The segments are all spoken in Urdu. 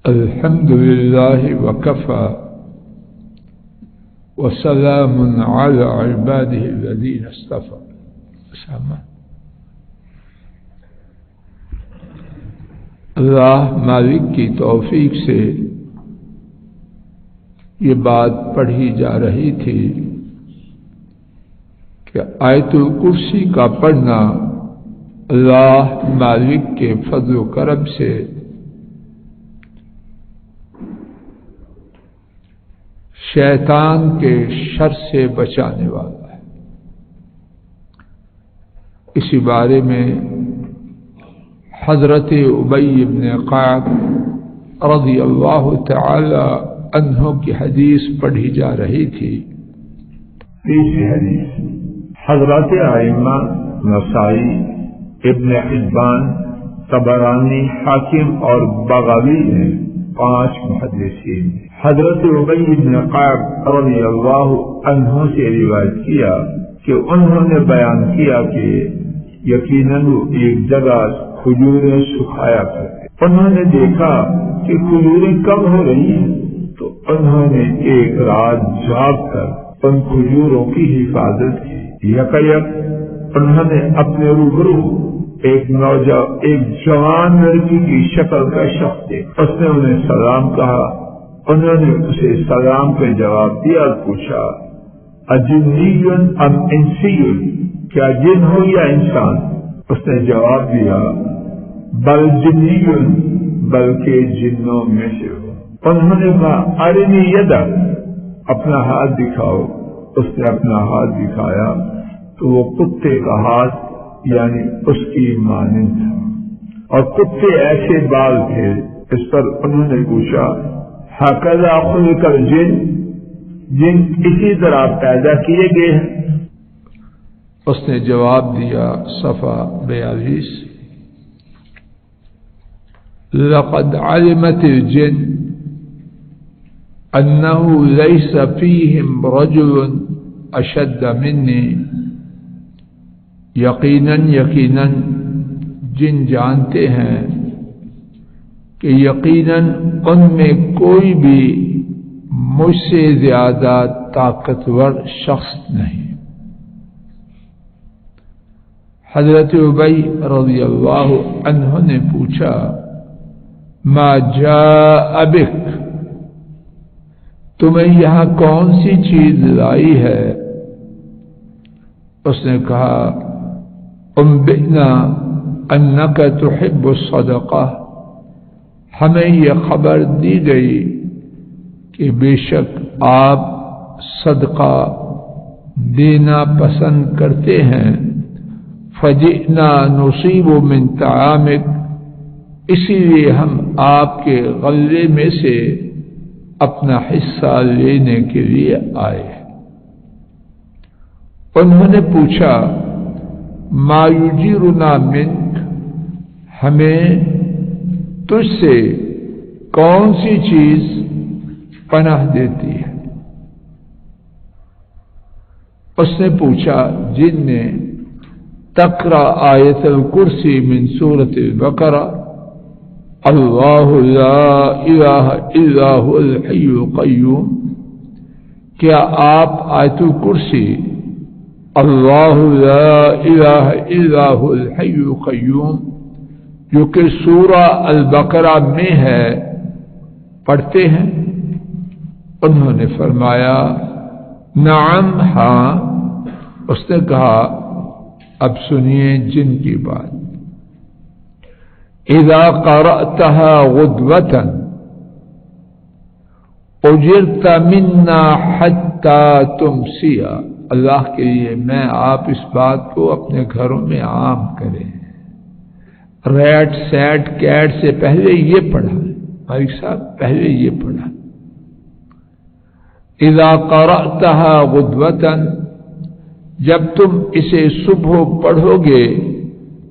الحمد لله وكفى وسلام على عباده الذين اصطفى. اللہ مالک کی توفیق سے یہ بات پڑھی جا رہی تھی کہ آیت الکرسی کا پڑھنا اللہ مالک کے فضل و کرم سے شیطان کے شر سے بچانے والا ہے. اسی بارے میں حضرت ابی بن کعب رضی اللہ تعالی عنہ کی حدیث پڑھی جا رہی تھی. تیسری حدیث حضرت ائمہ نسائی، ابن حبان، طبرانی، حاکم اور بغوی نے 5 محدثین حضرت ابی بن کعب رضی اللہ عنہ سے روایت کیا کہ انہوں نے بیان کیا کہ یقیناً وہ ایک جگہ کھجوریں سکھایا کرتے. انہوں نے دیکھا کہ کھجوریں کم ہو رہی ہیں تو انہوں نے ایک رات جاگ کر ان کھجوروں کی حفاظت کی. یکایک انہوں نے اپنے روبرو ایک جوان لڑکی کی شکل کا شخص دیکھا. اس نے انہیں سلام کہا. انہوں نے اسے سلام کا جواب دیا اور پوچھا اجنی ام انسی، کیا جن ہو یا انسان؟ اس نے جواب دیا بل جنی، بلکہ جنوں میں سے ہو. انہوں نے کہا ارنی یدا، اپنا ہاتھ دکھاؤ. اس نے اپنا ہاتھ دکھایا تو وہ کتے کا ہاتھ یعنی اس کی مانند تھا اور کتے ایسے بال تھے. اس پر انہوں نے پوچھا ہکذا خلق الجن، جن اسی طرح پیدا کیے گئے ہیں؟ اس نے جواب دیا صفحہ 42 لقد علمت الجن انه ليس فيهم رجل اشد مني. یقیناً جن جانتے ہیں کہ یقیناً ان میں کوئی بھی مجھ سے زیادہ طاقتور شخص نہیں. حضرت ابی رضی اللہ عنہ نے پوچھا ما جاء بک، تمہیں یہاں کون سی چیز لائی ہے؟ اس نے کہا انبئنا انک تحب الصدقہ، ہمیں یہ خبر دی گئی کہ بے شک آپ صدقہ دینا پسند کرتے ہیں. فجئنا نصیب من طعامک، اسی لیے ہم آپ کے غلے میں سے اپنا حصہ لینے کے لیے آئے. انہوں نے پوچھا ما یجیرنا منک، ہمیں تجھ سے کون سی چیز پناہ دیتی ہے؟ اس نے پوچھا جن نے تقرأ آیت الکرسی من سورۃ البقرہ اللہ لا الہ الا هو الحی القیوم، کیا آپ آیت الکرسی اللہ لا الہ الا هو الحی القیوم جو کہ سورہ البقرہ میں ہے پڑھتے ہیں؟ انہوں نے فرمایا نعم، ہاں. اس نے کہا اب سنیے جن کی بات. اذا قرأتها غدوة اجرت منا حتى تمسی. اللہ کے لیے میں آپ اس بات کو اپنے گھروں میں عام کریں. ریٹ سیٹ کیٹ سے پہلے یہ پڑھا مالک صاحب، پہلے یہ پڑھا. اذا قرأتها غدوة، جب تم اسے صبح پڑھو گے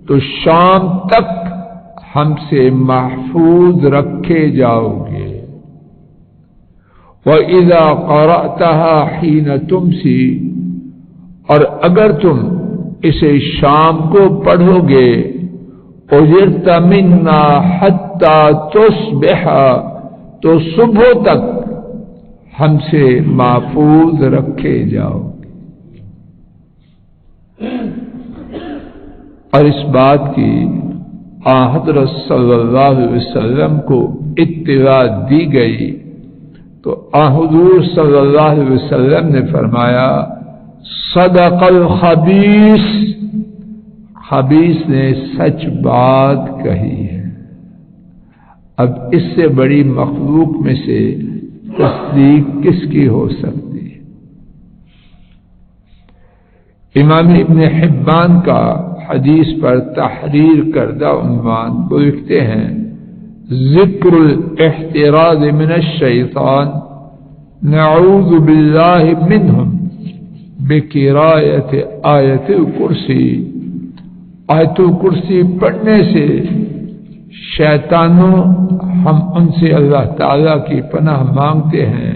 تو شام تک ہم سے محفوظ رکھے جاؤ گے. وَإِذَا قَرَأْتَهَا حِينَ تُمْسِي، اور اگر تم اسے شام کو پڑھو گے اجرت منا حتی تصبح تو صبح تک ہم سے محفوظ رکھے جاؤ. اور اس بات کی حضرت صلی اللہ علیہ وسلم کو اطلاع دی گئی تو حضور صلی اللہ علیہ وسلم نے فرمایا صدق الخبیث، خبیث نے سچ بات کہی ہے. اب اس سے بڑی مخلوق میں سے تصدیق کس کی ہو سکتی ہے؟ امام ابن حبان کا حدیث پر تحریر کردہ عنوان کو لکھتے ہیں ذکر الاحتراز من الشیطان نعوذ باللہ منہم بقراءۃ آیت الکرسی. آیت الکرسی پڑھنے سے شیطانوں ہم ان سے اللہ تعالی کی پناہ مانگتے ہیں.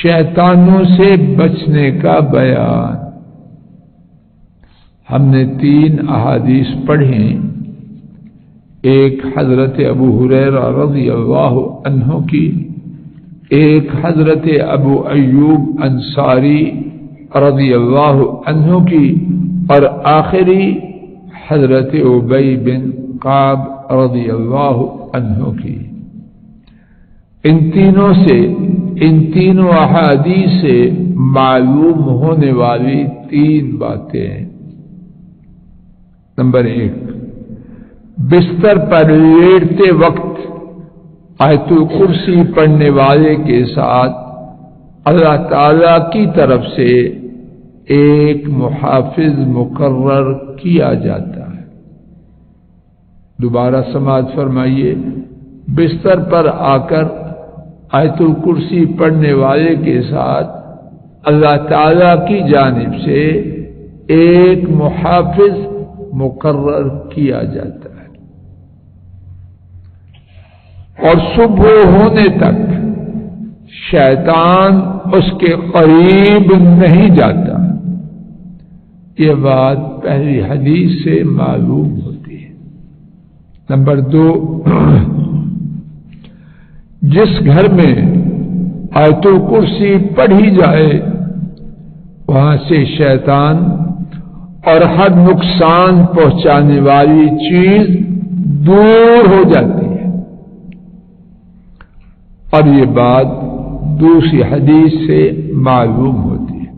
شیطانوں سے بچنے کا بیان. ہم نے 3 احادیث پڑھی، ایک حضرت ابو ہریرہ رضی اللہ عنہ کی، ایک حضرت ابو ایوب انصاری رضی اللہ عنہ کی، اور آخری حضرت ابی بن کعب رضی اللہ عنہ کی. ان تینوں احادیث سے معلوم ہونے والی 3 باتیں. نمبر 1، بستر پر لیٹتے وقت آیت الکرسی پڑھنے والے کے ساتھ اللہ تعالی کی طرف سے ایک محافظ مقرر کیا جاتا ہے. دوبارہ سماعت فرمائیے، بستر پر آ کر آیت الکرسی پڑھنے والے کے ساتھ اللہ تعالی کی جانب سے ایک محافظ مقرر کیا جاتا ہے، اور صبح ہونے تک شیطان اس کے قریب نہیں جاتا. یہ بات پہلی حدیث سے معلوم ہوتی ہے. نمبر 2، جس گھر میں آیت الکرسی پڑھی جائے وہاں سے شیطان اور ہر نقصان پہنچانے والی چیز دور ہو جاتی ہے. اور یہ بات دوسری حدیث سے معلوم ہوتی ہے.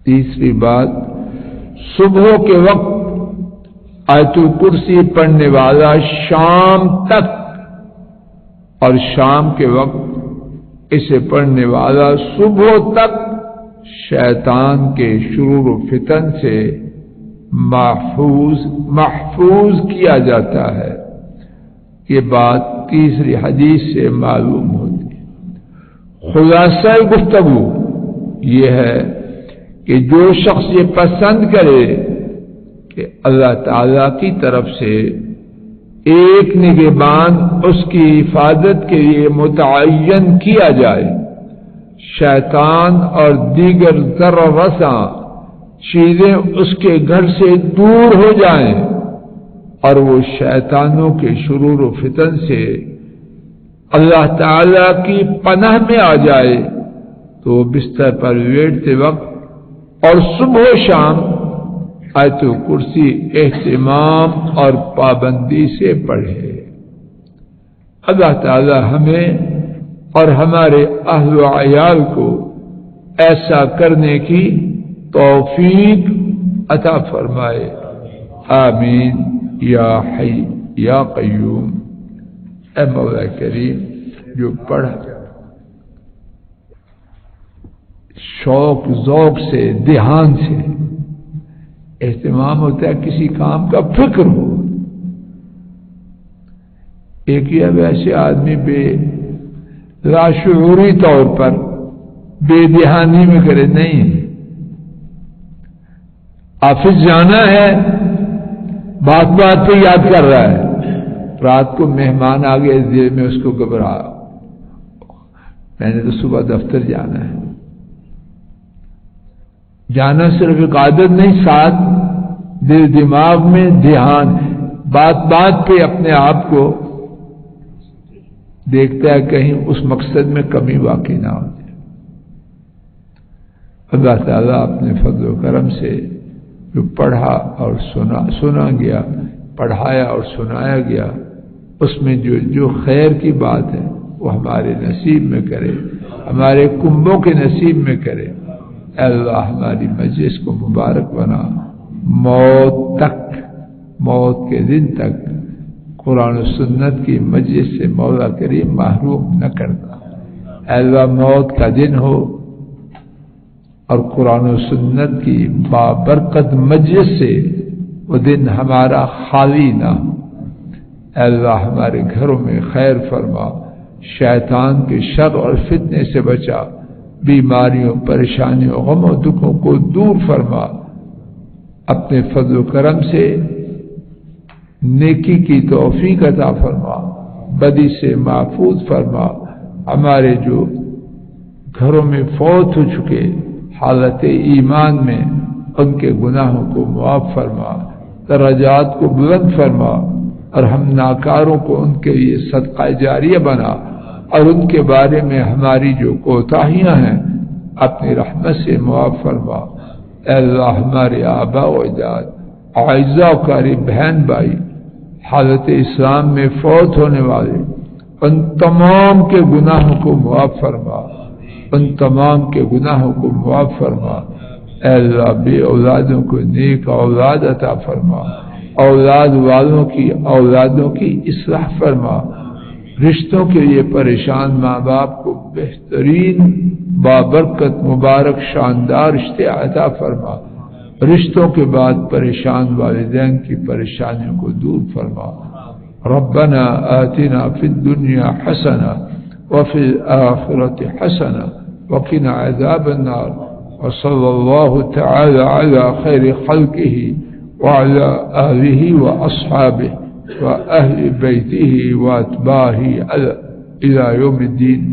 تیسری بات، صبح کے وقت آیت الکرسی پڑھنے والا شام تک، اور شام کے وقت اسے پڑھنے والا صبح تک شیطان کے شرور و فتن سے محفوظ کیا جاتا ہے. یہ بات تیسری حدیث سے معلوم ہوتی ہے. خلاصہ گفتگو یہ ہے کہ جو شخص یہ پسند کرے کہ اللہ تعالی کی طرف سے ایک نگہبان اس کی حفاظت کے لیے متعین کیا جائے، شیطان اور دیگر ضرر رساں چیزیں اس کے گھر سے دور ہو جائیں اور وہ شیطانوں کے شرور و فتن سے اللہ تعالی کی پناہ میں آ جائے، تو وہ بستر پر لیٹتے وقت اور صبح و شام آیت الکرسی اہتمام اور پابندی سے پڑھے. اللہ تعالی ہمیں اور ہمارے اہل و عیال کو ایسا کرنے کی توفیق عطا فرمائے. آمین یا حی یا قیوم. اے مولا کریم، جو پڑھا شوق ذوق سے دھیان سے اہتمام ہوتا ہے، کسی کام کا فکر ہو. ایک یا ویسے آدمی بے لاشعوری طور پر بے دہانی میں کرے، نہیں، آفس جانا ہے، بات بات پہ یاد کر رہا ہے، رات کو مہمان آ گئے دل میں اس کو گھبرا، میں نے تو صبح دفتر جانا ہے. جانا صرف ایک عادت نہیں، ساتھ دل دماغ میں دھیان، بات بات پہ اپنے آپ کو دیکھتا ہے کہیں اس مقصد میں کمی واقع نہ ہو جائے۔ اللہ تعالیٰ اپنے فضل و کرم سے جو پڑھا اور سنا گیا، پڑھایا اور سنایا گیا، اس میں جو خیر کی بات ہے وہ ہمارے نصیب میں کرے، ہمارے کنبوں کے نصیب میں کرے۔ اے اللہ ہماری مجلس کو مبارک بنا، موت کے دن تک قرآن و سنت کی مجلس سے مولا کریم محروم نہ کرنا۔ اے اللہ موت کا دن ہو اور قرآن و سنت کی بابرکت مجلس سے وہ دن ہمارا خالی نہ ہو۔ اے اللہ ہمارے گھروں میں خیر فرما، شیطان کے شر اور فتنے سے بچا، بیماریوں، پریشانیوں، غم و دکھوں کو دور فرما، اپنے فضل و کرم سے نیکی کی توفیق عطا فرما، بدی سے محفوظ فرما۔ ہمارے جو گھروں میں فوت ہو چکے حالت ایمان میں، ان کے گناہوں کو معاف فرما، درجات کو بلند فرما، اور ہم ناکاروں کو ان کے لیے صدقہ جاریہ بنا، اور ان کے بارے میں ہماری جو کوتاہیاں ہیں اپنی رحمت سے معاف فرما۔ اے اللہ ہمارے آباء و اجداد، اعزاء و قریب بہن بھائی، حالت اسلام میں فوت ہونے والے ان تمام کے گناہوں کو معاف فرما، ان تمام کے گناہوں کو معاف فرما۔ اے اللہ بے اولادوں کو نیک اولاد عطا فرما، اولاد والوں کی اولادوں کی اصلاح فرما، رشتوں کے لیے پریشان ماں باپ کو بہترین بابرکت مبارک شاندار رشتے عطا فرما، رشتوں کے بعد پریشان والدین کی پریشانیوں کو دور فرما۔ ربنا آتنا فی الدنیا حسنہ وفی الآخرۃ حسنہ وقنا عذاب النار، وصلی اللہ تعالی علی خیر خلقہ وعلى آلہ واصحابہ واہل بیتہ واتباعہ الی یوم الدین۔